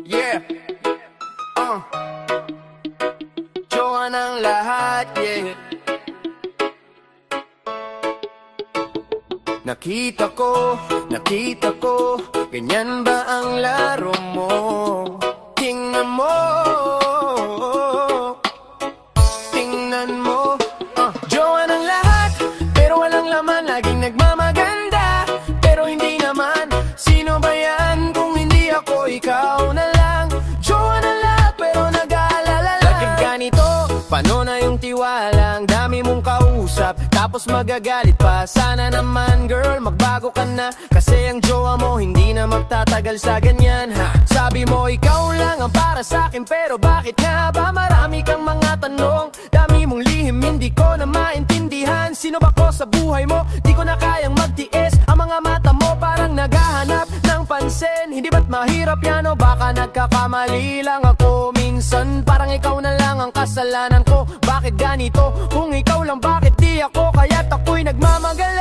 Yeah. Jowa ng lahat, yeah. Nakita ko, ganyan ba ang laro mo? Tingnan mo, jowa ng lahat, pero walang laman, laging nagmamaganda. Pero hindi naman, sino ba yan kung hindi ako, ikaw na lang. Jowa ng lahat, pero nag-aalala lang. Laging ganito, paano na yung tiwala? Ang dami mong kausap, tapos magagalit pa. Sana naman girl, magbago ka na, kasi ang jowa mo hindi na magtatagal sa ganyan, ha? Sabi mo ikaw lang ang para sa'kin, pero bakit nga ba marami kang mga tanong? Dami mong lihim, hindi ko na maintindihan. Sino ba ko sa buhay mo? Di ko na kayang magtiis. Ang mga mata mo parang naghahanap ng pansin. Hindi ba't mahirap yan o baka nagkakamali lang ako? Minsan parang ikaw na lang ang kasalanan ko. Bakit ganito? Kung ikaw lang bakit di ako? Kaya't ako'y nagmamagaling.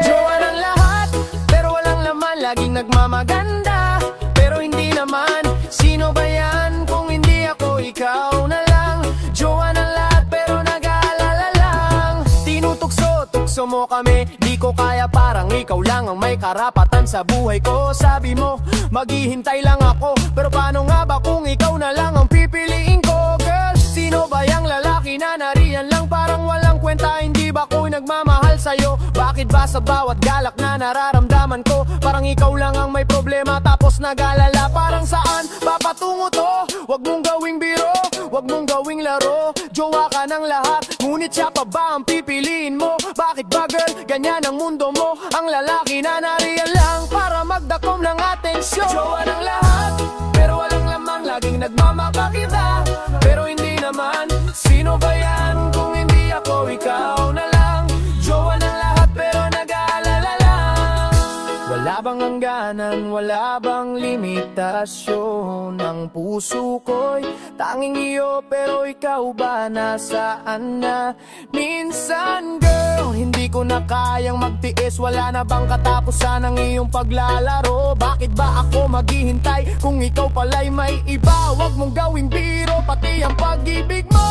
Jowa ng lahat, pero walang laman, laging nagmamaganda. Pero hindi naman, sino ba yan kung hindi ako, ikaw na lang. Jowa ng lahat, pero nag-aalala lang. Tinutugso mo kami, di ko kaya, parang ikaw lang ang may karapatan sa buhay ko. Sabi mo, maghihintay lang ako, pero paano nga ba kung ikaw na lang ang pipiliin ko? Girl, sino ba yung lalaki na nariyan lang parang walang kwenta? Hindi ba ko nagmamahal sa'yo? Bakit ba sa bawat galak na nararamdaman ko parang ikaw lang ang may problema, tapos nag-alala? Parang saan papatungo to? Wag mong gawing biro, wag mong gawing laro. Jowa ka ng lahat, ngunit siya pa ba ang pipiliin mo? Bakit ba girl, ganyan ang mundo mo? Ang lalaki na nariyan lang para magdakom ng atensyon. Jowa ng lahat, pero walang lamang, laging nagmamakakita. Pero hindi naman, sino ba yan kung hindi ako, ikaw na lang. Jowa ng lahat, pero nag-aalala lang. Wala bang hangganan, wala bang limitasyon? Ang puso ko'y tanging iyo, pero ikaw ba nasaan na? Minsan girl, hindi ko na kayang magtiis. Wala na bang katapusan ng iyong paglalaro? Bakit ba ako maghihintay kung ikaw pala'y may iba? Wag mong gawing biro, pati ang pag-ibig mo.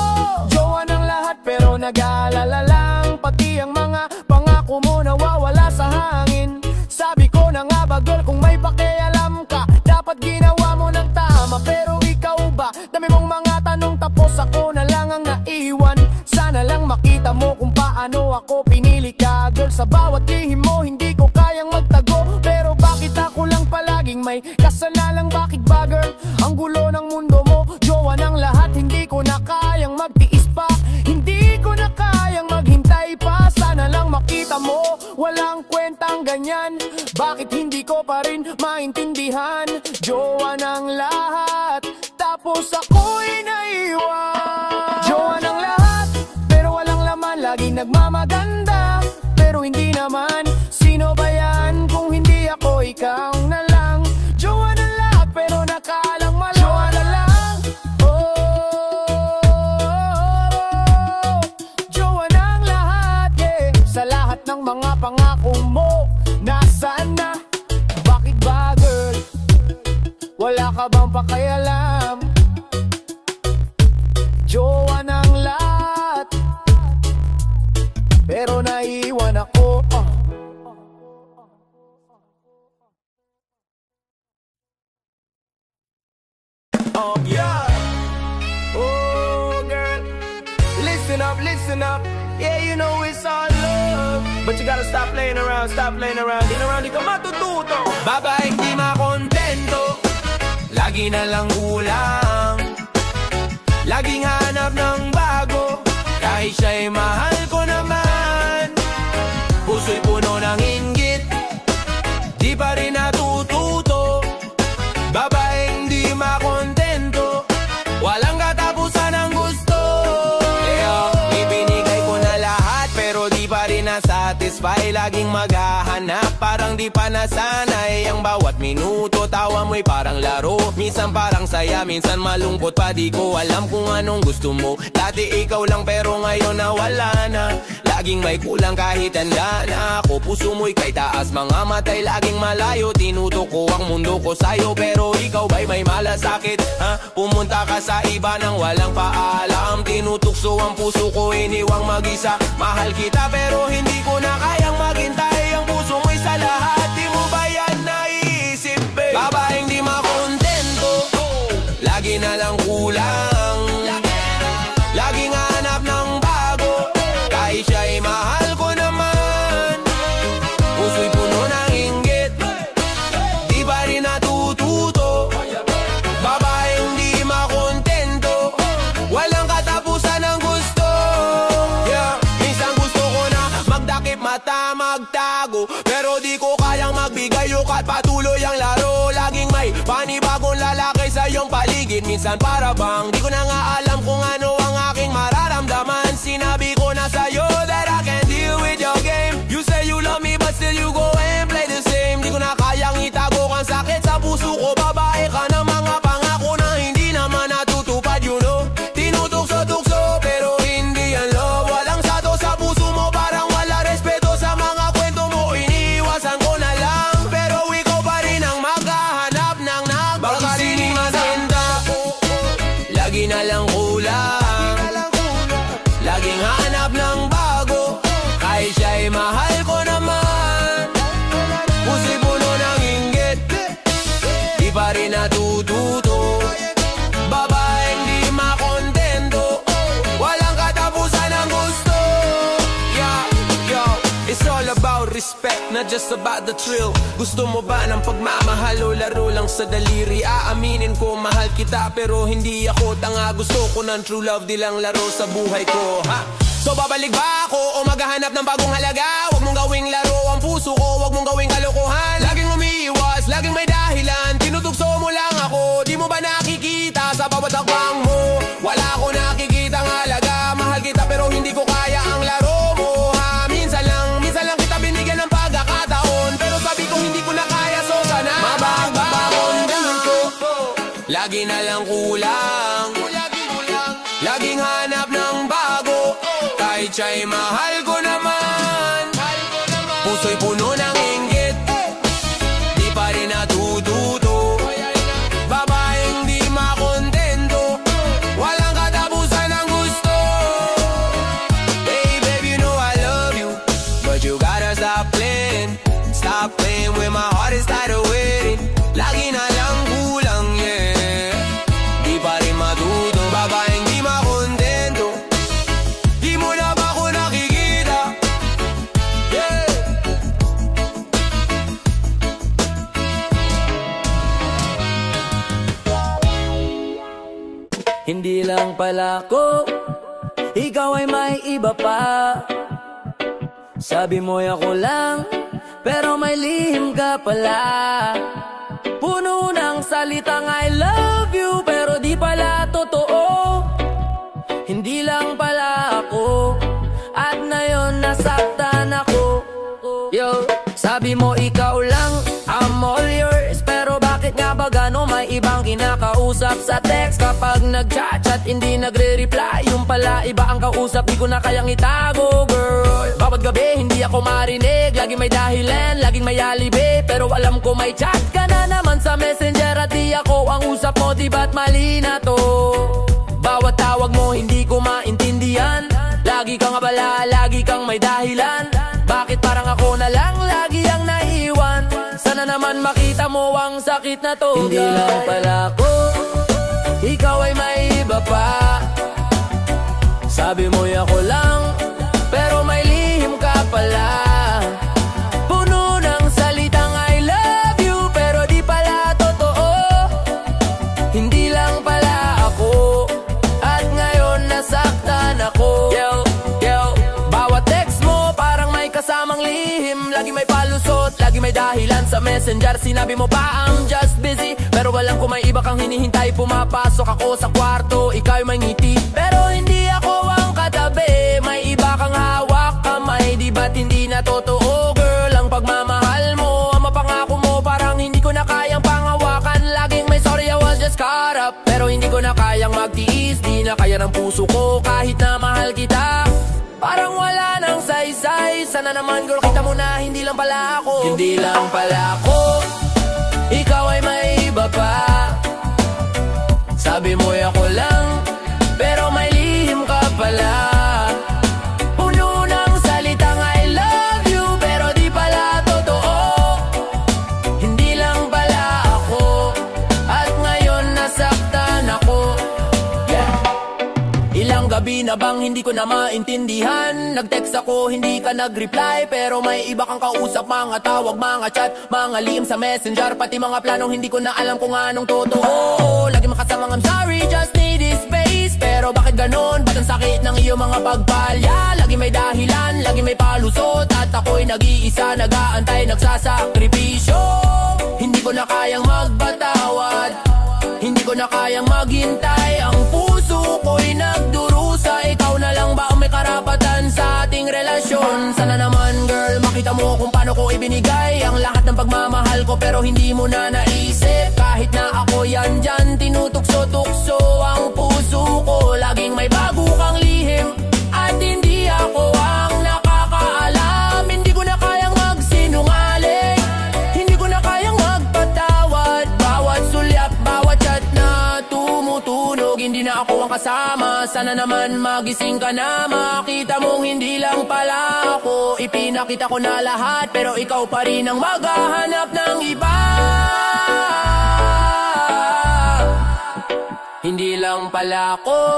Jowa ng lahat, pero nag-aalala lang. Pati ang mga pangako mo nawawala sa hangin. Sabi ko na nga ba girl, kung may pakialam ka, dapat ginawa mo ng tama. Pero ikaw ba, dami mong mga tanong, tapos ako na lang ang naiwan. Sana lang makita mo kung paano ako pinili ka. Girl, sa bawat lihim mo hindi ko kayang magtago. Pero bakit ako lang palaging may kasalanan? Bakit ba girl, ang gulo ng mundo mo? Jowa ng lahat, hindi ko na kayang magtiis pa. Hindi ko na kayang maghintay pa. Sana lang makita mo, walang kwentang ganyan. Bakit hindi ko pa rin maintindihan? Jowa ng lahat, tapos ako'y naiwan. Jowa ng lahat, pero walang laman, laging nagmamaganda. Pero hindi naman, sino ba yan kung hindi ako, ikaw na lang. Jowa ng lahat, pero nakaalang malang. Jowa na lang, jowa ng lahat, yeah. Sa lahat ng mga pangako mo, nasaan na? Bakit ba girl, wala ka bang pakialam? Jowa ng lahat, pero naiwan ako. Oh yeah. Oh girl, listen up, listen up. Yeah, you know it's all love, but you gotta stop playing around, stop playing around. Di na round, di ka matututo. Babaeng di makontento, lagi na lang ulang, laging hanap ng bago, kahit siya'y mahal ko naman. Puso'y puno ng inggit, di pa rin natututo. Babaeng di makontento, walang katapusan ng gusto. Ibinigay ko na lahat, pero di pa rin nasatisfy. Laging maghahanap, parang di pa nasanay. Ang bawat minuto, tawa mo'y parang laro. Minsan parang saya, minsan malungkot pa. Di ko alam kung anong gusto mo. Dati ikaw lang, pero ngayon nawala na. laging may kulang kahit handa na ako. Puso mo'y kay taas, mga matay laging malayo. Tinutok ko ang mundo ko sa'yo, pero ikaw ba'y may malasakit? Ha? Pumunta ka sa iba nang walang paalam. Tinutukso ang puso ko, iniwang mag-isa. Mahal kita pero hindi ko na kayang maghintay. Ang puso mo'y sa lahat, di mo ba yan naiisip, babe? Babaeng di makontento, lagi na lang kulang. Laging hanap ng bago, kahit siya'y mahal ko naman. Puso'y puno ng inggit, di pa rin natututo. Babaeng di makontento, walang katapusan ng gusto. Yeah, minsan gusto ko na magdakip mata, magtago, pero di ko kayang magbigay ukat, patuloy ang laro. Laging may panibagong lalaki sa iyong paligid. Minsan para bang di ko na nga alam kung ano ang aking mararamdaman. Sinabi ko na sa'yo that I can't deal with your game. You say you love me but still you go and play the same. Di ko na kayang itago kang sakit sa puso ko. Babae ka ng mga pangako na hindi naman natutupad, you know. Tinutukso-tukso pero hindi yan love. Walang sato sa puso mo, parang wala respeto sa mga kwento mo. Iniiwasan ko na lang, pero ikaw pa rin ang maghahanap ng nagbakasini maganda. Lagi na lang kulang, laging hanap ng bago, kahit siya'y mahal ko naman. Puso'y puno ng inggit, di pa rin natututo. Babaeng di makontento, walang katapusan ng gusto. Yeah, yo, it's all about respect, not just about the thrill. Gusto mo ba ng pagmamahal o laro lang sa daliri? Aaminin ko mahal kita pero hindi ako tanga. Gusto ko ng true love, di lang laro sa buhay ko, ha? So babalik ba ako o maghahanap ng bagong halaga? Huwag mong gawing laro ang puso ko, huwag mong gawing kalokohan. Laging umiiwas, laging may dahilan. Tinutugso mo lang ako, di mo ba nakikita sa bawat hakbang mo? Wala ko nakikitang halaga. Mahal kita pero hindi ko kaya ang laro mo, ha? Minsan lang kita binigyan ng pagkakataon, pero sabi ko hindi ko na kaya, so sana mabagbaon ko. Lagi na lang kulang, laging hanap ng bago, kahit siya'y mahal ko naman. Puso'y puno ng inggit, di pa rin natututo. Babaeng di makontento, walang katapusan ng gusto. Hey babe, you know I love you, but you gotta stop playing with my heart, is tired of waiting. Lagi na lang kulang, yeah, di pa rin matuto. Babaeng di makontento, di mo na ba ako nakikita? Yeah. Hindi lang pala ako, ikaw ay may iba pa. Sabi mo'y ako lang, pero may lihim ka pala. Puno ng salitang I love you, pero di pala totoo. Hindi lang pala ako, at ngayon nasaktan ako. Yo, sabi mo ikaw lang, I'm all yours, pero bakit nga ba gano may ibang kinakausap sa text? Kapag nag-chat, hindi nagre-reply, yung pala iba ang kausap, di ko na kayang itago, girl. Bawat gabi hindi ako marinig, laging may dahilan, laging may alibi, pero alam ko may chat ka na naman sa messenger, at di ako ang usap mo, di ba't mali na to? Bawat tawag mo hindi ko maintindihan, lagi kang abala, lagi kang may dahilan. Bakit parang ako na lang lagi ang naiiwan? Sana naman makita mo ang sakit na to. Hindi lang pala ako, ikaw ay may iba pa. Sabi mo'y ako lang, pero may lihim ka pala. Puno ng salitang I love you, pero di pala totoo. Hindi lang pala ako, at ngayon nasaktan ako. Bawat text mo parang may kasamang lihim, lagi may palusot, lagi may dahilan sa messenger. Sinabi mo pa I'm just busy, pero alam ko may iba kang hinihintay. Pumapasok ako sa kwarto, ikaw may ngiti, pero hindi ako ang katabi. May iba kang hawak kamay, di ba't hindi na totoo, girl? Ang pagmamahal mo, ang mapangako mo, parang hindi ko na kayang pangawakan. Laging may sorry I was just caught up, pero hindi ko na kayang magtiis. Di na kaya ng puso ko kahit na mahal kita. Parang wala nang saysay. Sana naman girl kita mo na hindi lang pala ako. Hindi lang pala ako, ikaw ay may iba pa. Sabi mo ako lang, pero may lihim ka pala. Puno ng salitang I love you, pero di pala totoo. Hindi lang pala ako, at ngayon nasaktan ako. Ilang gabi na bang hindi ko na maintindihan. Nag-text ako, hindi ka nag-reply, pero may iba kang kausap. Mga tawag, mga chat, mga lihim sa messenger, pati mga planong hindi ko na alam kung anong totoo. Lagi makasamang I'm sorry, just need this space. Pero bakit ganon? Ba't ang sakit ng iyong mga pagpalya? Lagi may dahilan, lagi may palusot, at ako'y nag-iisa, nag-aantay, nagsasakripisyo. Hindi ko na kayang magpatawad, hindi ko na kayang maghintay. Ang puso ko'y nagdurusa, ikaw na lang ba ang may karapatan sa ating relasyon? Sana naman girl, makita mo kung paano ko ibinigay ang lahat ng pagmamahal ko, pero hindi mo na naisip. Kahit na ako yan dyan, tinutukso-tukso ang puso ko. Laging may bago kang lihim, at hindi ako ang nakakaalam. Hindi ko na kayang magsinungaling, hindi ko na kayang magpatawad. Bawat sulyap, bawat chat na tumutunog, hindi na ako ang kasama. Sana naman magising ka na, makita mong hindi lang pala ako. Ipinakita ko na lahat, pero ikaw pa rin ang maghahanap ng iba. Hindi lang pala ako,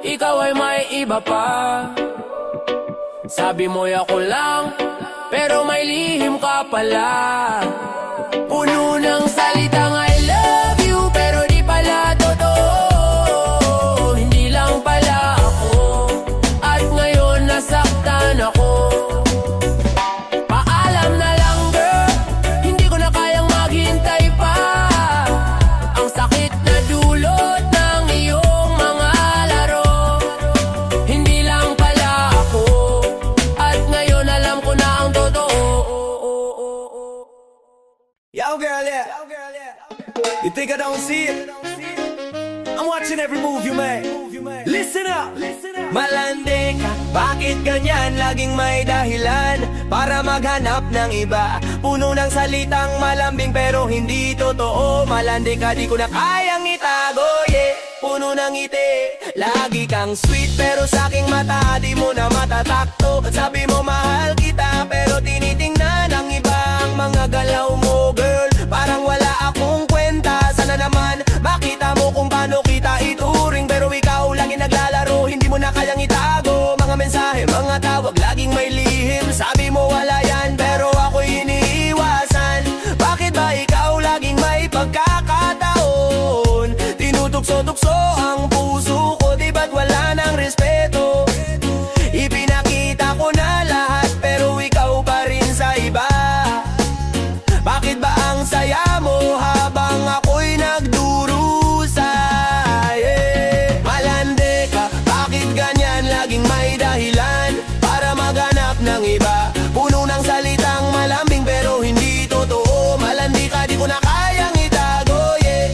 ikaw ay may iba pa. Sabi mo ako lang, pero may lihim ka pala. Puno ng salitang I love you, pero di pala totoo. Hindi lang pala ako, at ngayon nasaktan ako. Paalam na lang girl, hindi ko na kayang maghintay pa. Ang sakit na dulot ng iyong mga laro. Hindi lang pala ako, at ngayon alam ko na ang totoo. Yo girl, yeah. You think I don't see it? I'm watching every move you make. Listen up. Malandi ka, bakit ganyan? Laging may dahilan para maghanap ng iba. Puno ng salitang malambing pero hindi totoo. Malandi ka, di ko na kayang itago, yeah. Puno ng ngiti, lagi kang sweet, pero sa aking mata di mo na matatakto. Sabi mo mahal kita, pero tinitingnan ng iba ang mga galaw mo, girl. Parang wala akong kwenta. Sana naman makita mo kung paano kita ituring, pero ikaw lagi naglalaro, hindi mo na kayang itago. Mga mensahe, mga tawag, laging may lihim. Sabi mo wala yan, pero ako'y iniiwasan. Bakit ba ikaw laging may pagkakataon? Tinutukso-tukso ang puso ko, di ba't wala ng respeto? Ipinakita ko na lahat, pero ikaw pa rin sa iba. Bakit ba ang saya mo habang ako'y nagdurusa? Yeah. Malandi ka, bakit ganyan? Laging may dahilan para maghanap ng iba. Puno ng salitang malambing pero hindi totoo. Malandi ka, di ko na kayang itago, yeah.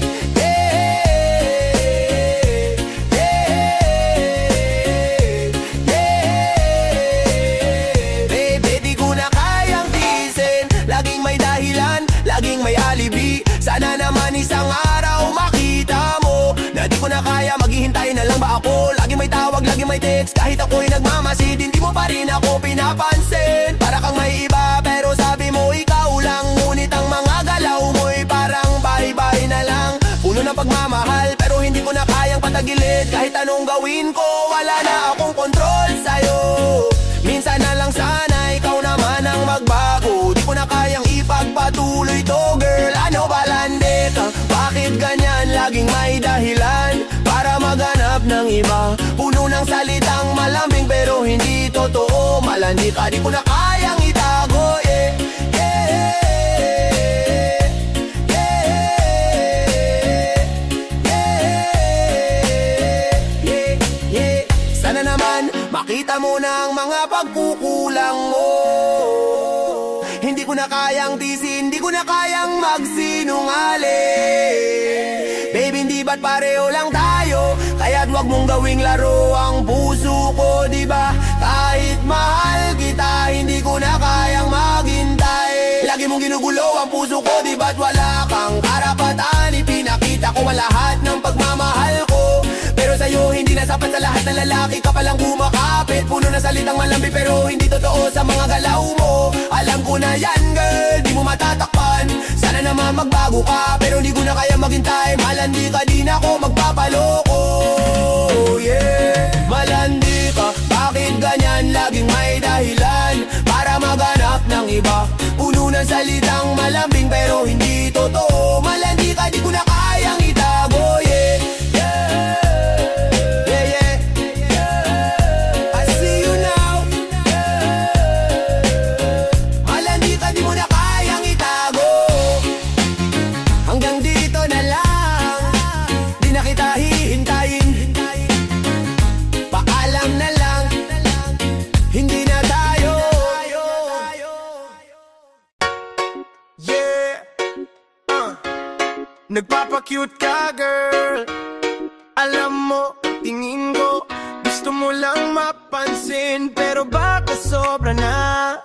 Baby, di ko na kayang tiisin. Laging may dahilan, laging may alibi. Sana naman isang araw makita mo na di ko na kaya, maghihintay na lang ba ako? Lagi may tawag, lagi may text, kahit ako'y nagmamasid, hindi mo pa rin ako pinapansin. Para kang may iba, pero sabi mo ikaw lang. Ngunit ang mga galaw mo'y parang bye-bye na lang. Puno ng pagmamahal, pero hindi ko na kayang patagilid. Kahit anong gawin ko, wala na akong kontrol sa'yo. Minsan na lang sana ikaw naman ang magbago. Di ko na kayang ipagpatuloy to, girl. Ano ba landi ka? Bakit ganyan? Laging may dahilan para maghanap ng iba. Puno ng salitang malambing pero hindi totoo. Malandi ka, di ko na kayang itago, yeah. Sana naman makita mo na ang mga pagkukulang mo. Hindi ko na kayang tisin, hindi ko na kayang magsinungaling. Baby, hindi ba't pareho lang tayo? Kaya't wag mong gawing laro ang puso ko, di ba? Kahit mahal kita, hindi ko na kayang maghintay. Lagi mong ginugulo ang puso ko, di ba't wala kang karapatan? Ipinakita ko ang lahat ng pagmamahal ko, pero sa'yo hindi na sapat. Sa lahat ng lalaki ka palang kumakapit. Puno na salitang malambi pero hindi totoo sa mga galaw mo. Alam ko na yan girl, di mo matatakpan. Sana naman magbago ka, pero hindi ko na kaya maghintay. Malandi ka, di na ako magpapaloko. Yeah, malandi ka, bakit ganyan? Laging may dahilan para maghanap ng iba. Puno ng salitang malambing pero hindi totoo. Malandi ka, di ko na kayang itago. Yeah, yeah, yeah, yeah, yeah. I see you now. Malandi ka, di mo na kayang itago. Hanggang dito na lang, di na kita hihintayin. Paalam na lang, hindi na tayo. Yeah, nagpapacute ka girl. Alam mo, tingin ko gusto mo lang mapansin, pero baka sobra na.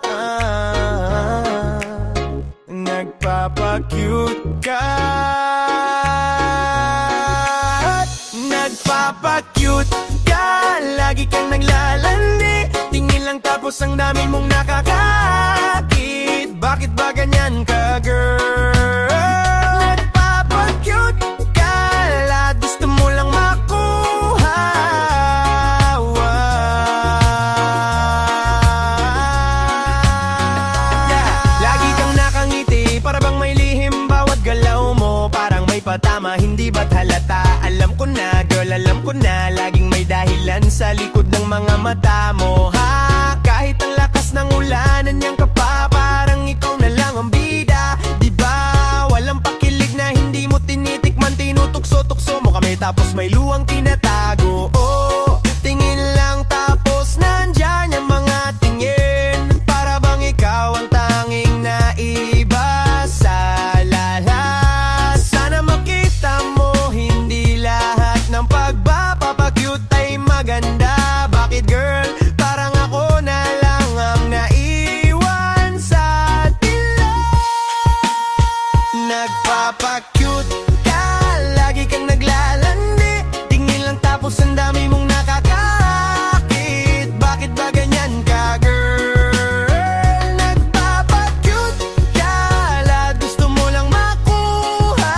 Nagpapacute ka, nagpapacute ka. Lagi kang naglalandi, tingin lang tapos ang dami mong nakakakit. Bakit ba ganyan ka girl? Nagpapacute ka, lahat gusto mo lang makuha. Yeah. Lagi kang nakangiti, para bang may lihim bawat galaw mo. Parang may patama, hindi ba't halata? Alam ko na girl, alam ko na, laging may dahilan sa likod ng mga mata mo, ha? Kahit ang lakas ng ulanan niyang ka pa, parang ikaw na lang ang bida, diba? Walang pakilig na hindi mo tinitikman, tinutukso-tukso mo kami tapos may luwang tinatago. Oh, tingin lang tapos nandyan yung mga tingin, para bang ikaw ang tanging naiba sa lahat. Sana makita mo, hindi lahat ng pagpapacute ay maganda. Bakit girl, parang ako na lang ang naiwan sa tila. Nagpapacute ka, lagi kang naglalandi, tingin lang tapos ang dami mong nakakakit. Bakit ba ganyan ka girl? Nagpapacute ka, lahat gusto mo lang makuha.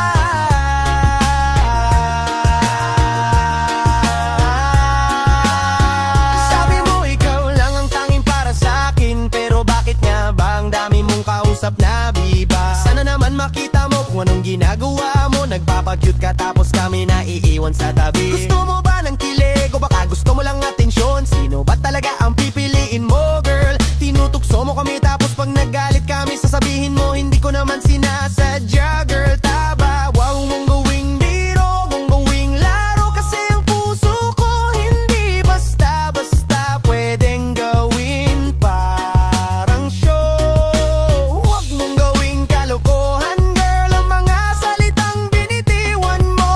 Sabi mo ikaw lang ang tanging para sa akin, pero bakit nga ba ang dami mong kausap na biba? Sana naman makita mo kung anong ginagawa mo. Nagpapacute ka tapos kami naiiwan sa tabi. Gusto mo ba ng kilig o baka gusto mo lang atensyon? Sino ba talaga ang pipiliin mo girl? Tinutukso mo kami tapos pag nagalit kami sasabihin mo hindi ko naman sinasadya girl. Taba, wow mong gawing biro, mong gawing laro, kasi ang puso ko hindi basta-basta pwedeng gawin parang show. Huwag mong gawing kalokohan girl, ang mga salitang binitiwan mo,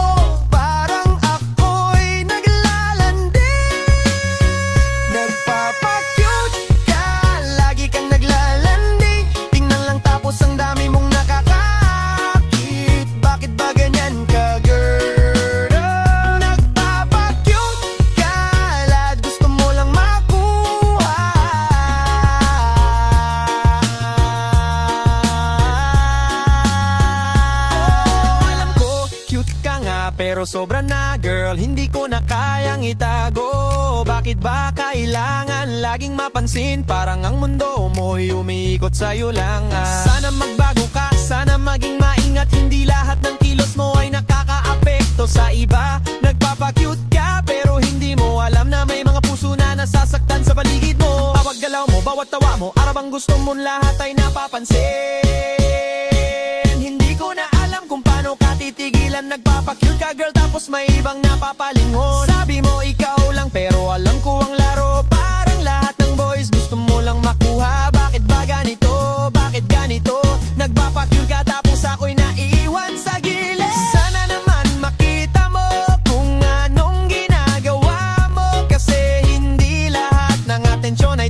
parang ako'y naglalandi. Nagpapacute ka, lagi kang naglalandi, tingnan lang tapos ang dami mong nakakakit. Bakit ba ganyan ka girl? Nagpapacute ka, lahat gusto mo lang makuha. Oh, alam ko, cute ka nga, pero sobra na girl, hindi ko na kayang itago. Bakit ba kailangan laging mapansin? Parang ang mundo mo'y umiikot sa'yo lang Sana magbago ka, sana maging maingat, hindi lahat ng kilos mo ay nakakaapekto sa iba. Nagpapacute ka, pero hindi mo alam na may mga puso na nasasaktan sa paligid mo. Bawat galaw mo, bawat tawa mo, arabang gusto mo lahat ay napapansin. Hindi ko na alam kung paano ka titigilan. Nagpapacute ka girl tapos may ibang napapalingon. Sabi mo ikaw lang pero alam ko ang laro. Parang lahat ng boys gusto mo lang makuha. Bakit ba ganito? Bakit ganito? Nagpapacute ka tapos ako'y naiiwan sa gilid. Sana naman makita mo kung anong ginagawa mo, kasi hindi lahat ng atensyon ay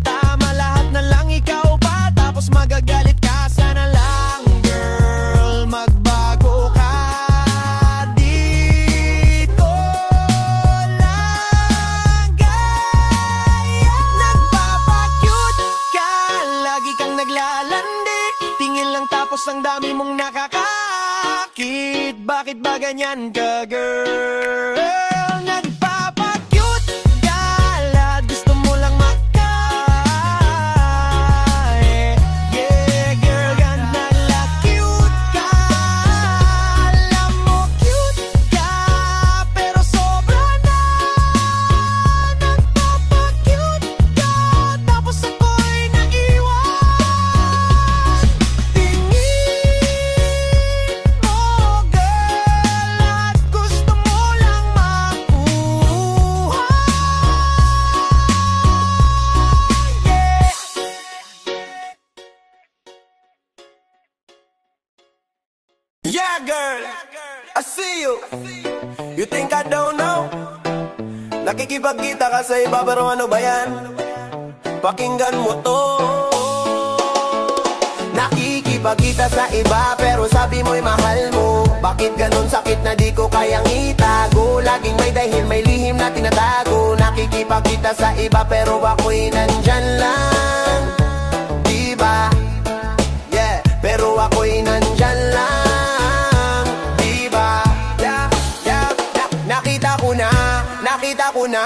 Bakit ba ganyan ka, girl? Nagpapakyut ka, lahat gusto mo lang makain. Yeah, girl, ganda la cute ka. Alam mo cute ka, pero sobra na. Nagpapakyut ka, tapos ako'y naiwan. Tingin mo, girl, at gusto mo lang makuha. Yeah, girl, I see you. You think I don't know? Nakikipagkita ka sa iba, pero ano ba yan? Pakinggan mo to. Nakikipagkita sa iba, pero sabi mo'y mahal mo. Bakit ganun sakit na di ko kayang itago? Laging may dahil, may lihim na tinatago. Nakikipagkita sa iba, pero ako'y nandyan lang. Diba? Yeah, pero ako'y nandyan lang. Diba? Yeah, yeah, nakita ko na,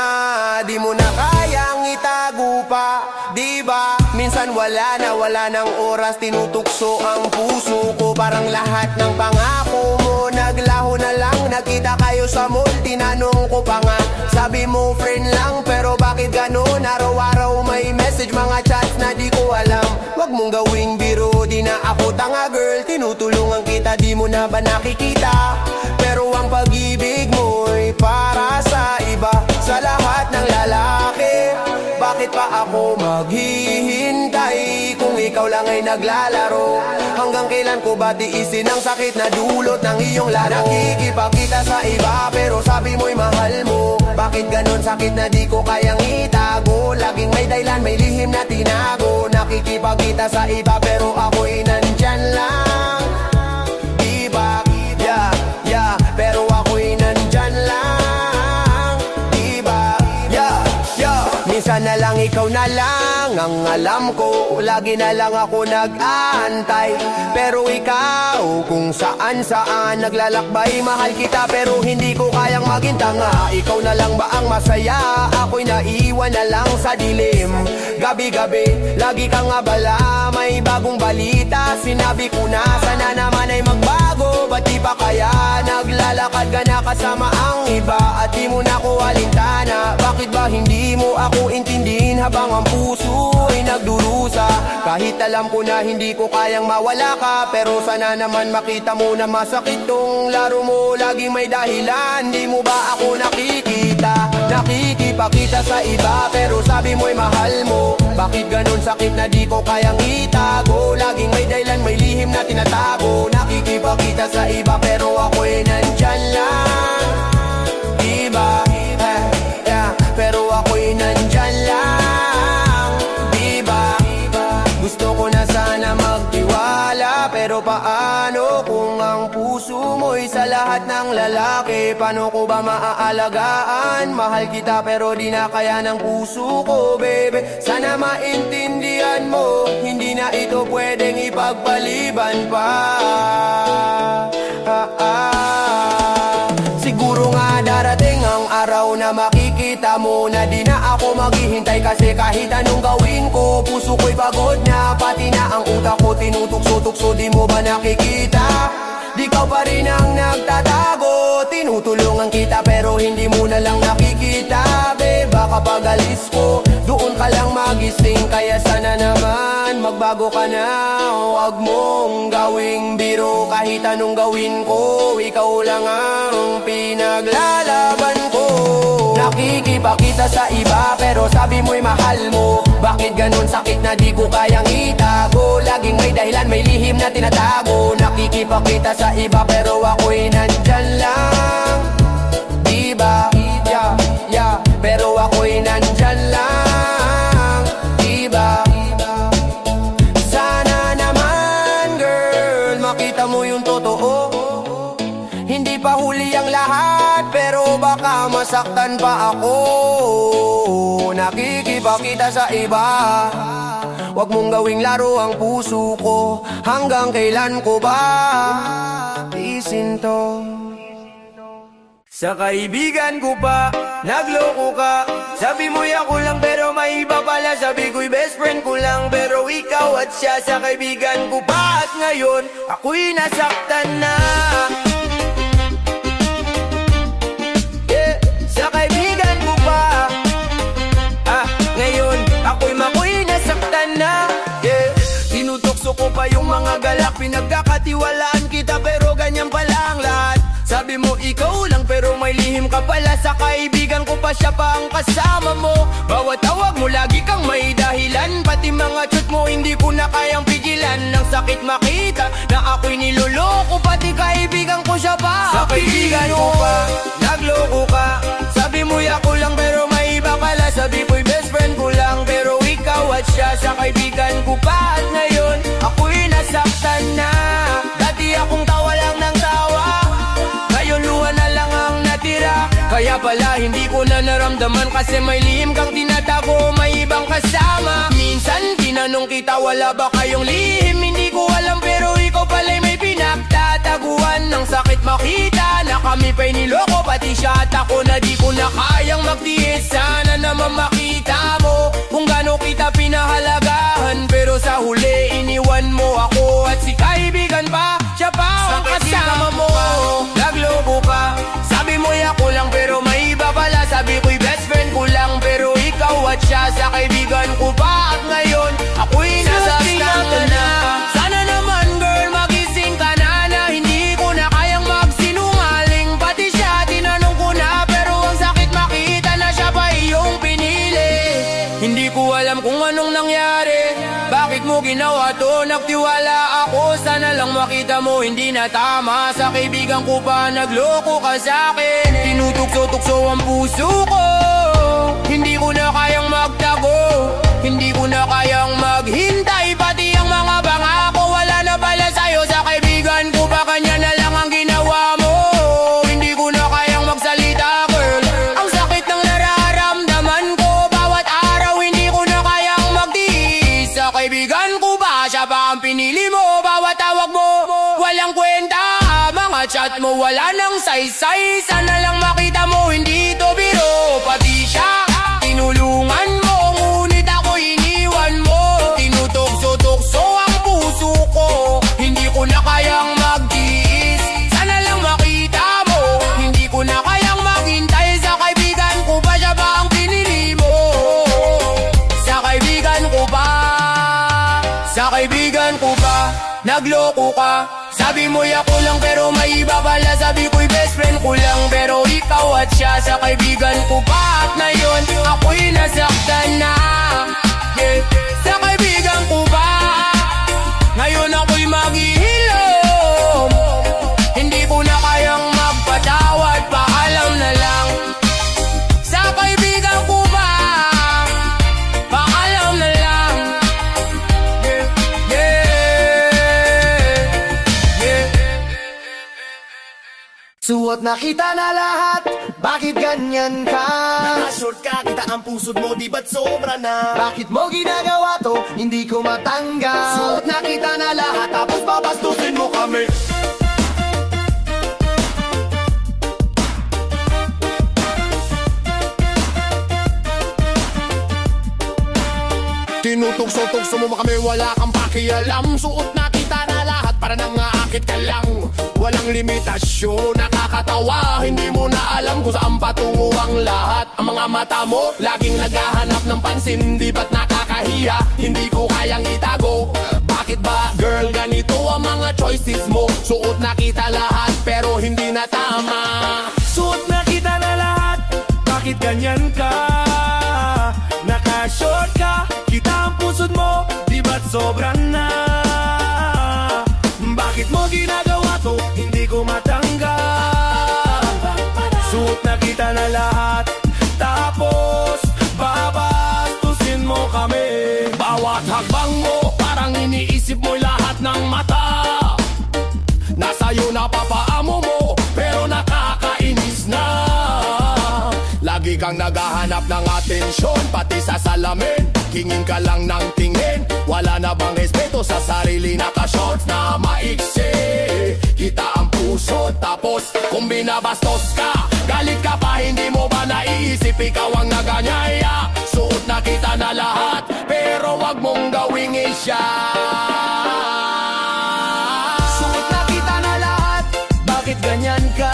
di mo na kayang itago pa. Diba? Minsan wala ng oras, tinutukso ang puso ko. Parang lahat ng pangako mo naglaho na lang. Nakita kayo sa mall, tinanong ko pa nga. Sabi mo friend lang, pero bakit ganun? Araw-araw may message, mga chats na di ko alam. Wag mong gawing biro, di na ako tanga, girl. Tinutulungan kita, di mo na ba nakikita? Pero ang pag-ibig mo'y para sa iba, sa lahat ng lalaki. Bakit pa ako maghihintay kung ikaw lang ay naglalaro? Hanggang kailan ko ba tiisin ang sakit na dulot ng iyong laro? Nakikipagkita sa iba, pero sabi mo'y mahal mo. Bakit ganon sakit na di ko kayang itago? Laging may dahilan, may lihim na tinago. Nakikipagkita sa iba, pero ako'y nandyan lang. Diba? Yeah, yeah, pero ako'y nandyan lang. Diba? Yeah, yeah. Minsan na lang ikaw na lang ang alam ko. Lagi na lang ako nag-aantay, pero ikaw kung saan naglalakbay. Mahal kita pero hindi ko kayang maging tanga. Ikaw na lang ba ang masaya? Ako'y naiwan na lang sa dilim. Gabi-gabi, lagi kang abala. May bagong balita, sinabi ko na sana naman ay magbago. Ba't di pa kaya naglalakad ka na kasama ang iba? At di mo na ko alintana. Bakit ba hindi mo ako intindihin habang ang puso ay nagdurusa? Kahit alam ko na hindi ko kayang mawala ka, pero sana naman makita mo na masakit tong laro mo. Laging may dahilan, di mo ba ako nakikita? Nakikipakita sa iba, pero sabi mo'y mahal mo. Bakit ganun sakit na di ko kayang itago? Laging may dahilan, may lihim na tinatago. Nakikipakita sa iba, pero ako'y nandyan lang. Diba? Yeah, pero ako'y nandyan lang. Diba? Gusto ko na sana magtiwala, pero paano kung ang puso mo'y sa lahat ng lalaki? Paano ko ba maaalagaan? Mahal kita pero di na kaya ng puso ko, baby. Sana maintindihan mo, hindi na ito pwedeng ipagpaliban pa. Siguro nga darating ang araw na makikita mo na di na ako maghihintay. Kasi kahit anong gawin ko, puso ko'y pagod na. Pati na ang utak ko tinutukso-tukso, di mo ba nakikita? Di ka pa rin ang nagtatago. Tinutulungan kita pero hindi mo na lang nakikita. Beba kapag alis ko, doon ka lang magising. Kaya sana naman magbago ka na. Huwag mong gawing biro. Kahit anong gawin ko, ikaw lang ang pinaglalaban ko. Nakikipakita sa iba, pero sabi mo'y mahal mo. Bakit ganun sakit na di ko kayang itago? Laging may dahilan, may lihim na tinatago. Nakikipakita sa iba, pero ako'y nandyan lang. Diba? Yeah, yeah, pero ako'y nandyan lang. Diba? Sana naman, girl, makita mo yung totoo. Hindi pa huli ang lahat, pero baka masaktan pa ako. Nakikipakita sa iba, wag mong gawing laro ang puso ko. Hanggang kailan ko ba gisinto. Sa kaibigan ko pa, nagloko ka. Sabi mo'y ako lang pero may iba pala. Sabi ko'y best friend ko lang pero ikaw at siya. Sa kaibigan ko pa at ngayon ako'y nasaktan na. Sa kaibigan ko pa, ngayon ako'y nasaktan na. Tinutokso ko pa yung mga galak. Pinagkakatiwalaan kita pero ganyan pala ang lahat. Sabi mo ikaw lang pero may lihim ka pala. Sa kaibigan ko pa siya pa ang kasama mo. Bawat tawag mo lagi kang may dahilan. Pati mga chat mo hindi ko na kayang pigilan. Ang sakit makita na ako'y niloloko. Pati kaibigan ko siya pa. Sa kaibigan ko pa, nagloko ka. Sabi mo ako lang pero may iba pala. Sabi ko'y best friend ko lang pero ikaw at siya. Sa kaibigan ko pa at ngayon ako'y nasaktan na. Dati akong tawa lang ng tawa, ngayon luha na lang ang natira. Kaya pala hindi ko na naramdaman kasi may lihim kang tinatago, may ibang kasama. Minsan tinanong kita wala ba kayong lihim. Hindi ko alam pero ikaw pala'y may pinagtataguan. Ng sakit makita na kami pa'y niloko. Pati siya at ako na di ko na kayang magtiis. Sana naman makita mo kung gaano kita pinahalagahan. Pero sa huli iniwan mo ako at si kaibigan pa, siya pa ang kasama mo. Nagloko ka, sabi mo'y ako lang pero may iba pala. Sabi ko'y best friend ko lang pero ikaw at siya. Sa kaibigan ko pa at ngayon ako'y nasasaktan na. Sana naman girl magising ka na, na hindi ko na kayang magsinungaling. Pati siya tinanong ko na pero ang sakit makita na siya pa iyong pinili. Hindi ko alam kung anong nangyari, bakit mo ginawa to? Nagtiwala ako, sana lang makita mo hindi na tama. Sa kaibigan ko pa nagloko ka sa'kin. Tinutugso-tukso ang puso ko, hindi ko na kayang magtago. Hindi ko na kayang maghintay. Pati ang mga pangako wala na pala sa'yo. Sa kaibigan ko pa kanya na lang ang ginawa mo. Hindi ko na kayang magsalita girl. Ang sakit ng nararamdaman ko, bawat araw hindi ko na kayang magtiis. Sa kaibigan ko ba siya ba ang pinili mo? Bawat tawag mo walang kwenta, mga chat mo wala nang saysay. Sana lang makita mo hindi to biro. Pati siya tinulungan mo, ngunit ako iniwan mo. Tinutokso-tokso ang puso ko, hindi ko na kayang magtiis. Sana lang makita mo hindi ko na kayang maghintay. Sa kaibigan ko ba siya ba ang pinili mo? Sa kaibigan ko ba, sa kaibigan ko ba nagloko ka? Sabi mo'y ako lang pero may iba pala. Sabi ko'y best friend ko lang pero ikaw at siya. Sa kaibigan ko pa at ngayon ako'y nasaktan na. Sa kaibigan ko ba ngayon ako'y maghihilom. Hindi ko na kayang magpatawad, paalam na lang. Sa kaibigan ko ba paalam na lang. Suot na kita na lahat, bakit ganyan ka? Nakashort ka, kita ang pusod mo, di ba't sobra na? Bakit mo ginagawa to, hindi ko matanggap? Suot na kita na lahat, tapos babastusin mo kami. Tinutugso-tugso mo kami, wala kang pakialam. Suot na kita na lahat, para nang aakit ka lang. Walang limitasyon, nakakatawa. Hindi mo na alam kung saan patungo ang lahat. Ang mga mata mo, laging naghahanap ng pansin. Di ba't nakakahiya, hindi ko kayang itago. Bakit ba, girl, ganito ang mga choices mo? Suot na kita lahat, pero hindi na tama. Suot na kita na lahat, bakit ganyan ka? Nakashort ka, kita ang pusod mo, di ba't sobrang na? Bakit mo ginagawa to, hindi ko matanggap. Suot na kita na lahat, tapos babastusin mo kami. Bawat hakbang mo, parang iniisip mo lahat ng mata. Nasa'yo na papaamo mo, pero nakakainis na. Lagi kang naghahanap ng atensyon, pati sa salamin. Kingin ka lang ng tingin, Wala na bang respeto sa sarili? Naka-shorts na maiksi, kita ang puso. Tapos kung binabastos ka, galit ka pa, hindi mo ba naiisip ikaw ang naganyaya? Suot na kita na lahat, pero wag mong gawing isya. Suot na kita na lahat, bakit ganyan ka?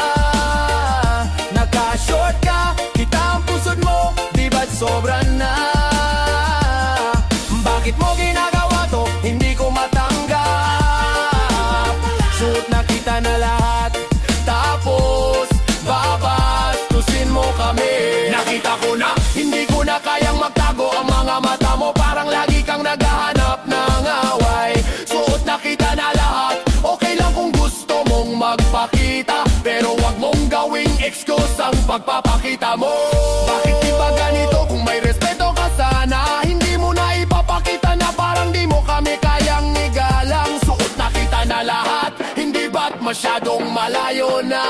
Naka-short ka, kita ang pusod mo, di ba't sobra na? Bakit mo ginagawa to? Hindi ko matanggap. Suot na kita na lahat, tapos babastusin mo kami. Nakita ko na, hindi ko na kayang magtago ang mga mata mo. Parang lagi kang naghahanap ng away. Suot na kita na lahat, okay lang kung gusto mong magpakita, pero wag mong gawing excuse ang pagpapakita mo. Bakit di ba ganito? Kung may respeto ka sana, hindi mo na ipapakita na parang di mo kami kayang igalang. Suot na kita na lahat, hindi ba't masyadong malayo na?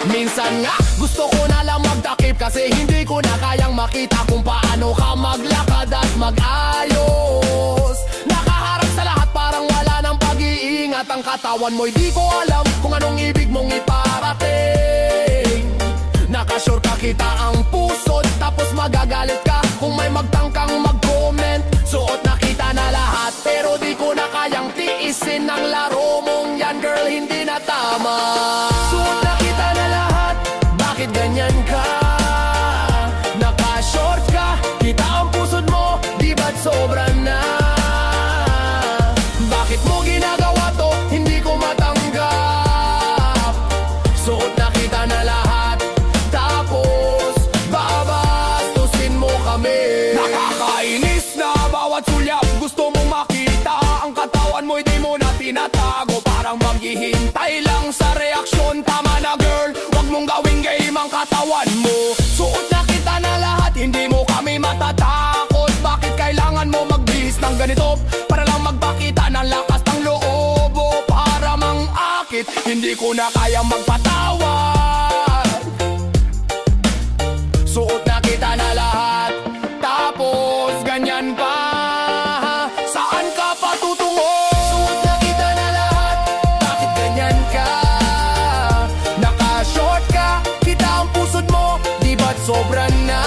Minsan nga, gusto ko na lang magtakip kasi hindi ko na kayang makita kung paano ka maglakad at mag-ayos. Nakaharap sa lahat, parang wala ng pag-iingat ang katawan mo'y di ko alam kung anong ibig mong iparating. Nakasure ka, kita ang puso, tapos magagalit ka kung may magtangkang mag-comment. Suot na kita na lahat, pero di ko na kayang tiisin ang laro mong yan, girl, hindi na tama. Suot na kita na lahat, bakit ganyan ka? Naka-short ka, kita ang pusod mo, di ba't sobra na? Bakit mo ginagawa to? Hindi ko matanggap. Suot na kita na lahat, tapos babastusin mo kami. Nakakainis na bawat sulyap, gusto mong makita ang katawan mo, di mo na tinatago. Parang maghihintay lang sa reaksyon. Tama na, girl, wag mong gawing game ang katawan mo. Suot na kita na lahat, hindi mo kami matatakot. Bakit kailangan mo magbihis ng ganito? Para lang magpakita ng lakas ng loob o para mang-akit? Hindi ko na kaya magpatawad. Suot na kita na lahat, tapos ganyan pa. Saan ka patutungo? Suot na kita na lahat, bakit ganyan ka? Naka-short ka, kita ang pusod mo, di ba't sobra na?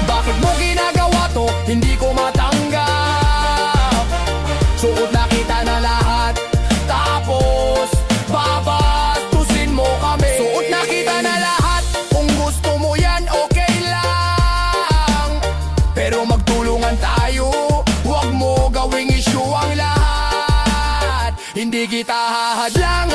Bakit mo ginagawa to? Hindi ko matanggap. Suot na kita na lahat, tapos babastusin mo kami. Suot na kita na lahat, kung gusto mo yan, okay lang, pero magtulungan tayo, wag mo gawing issue ang lahat. Hindi kita hahadlang,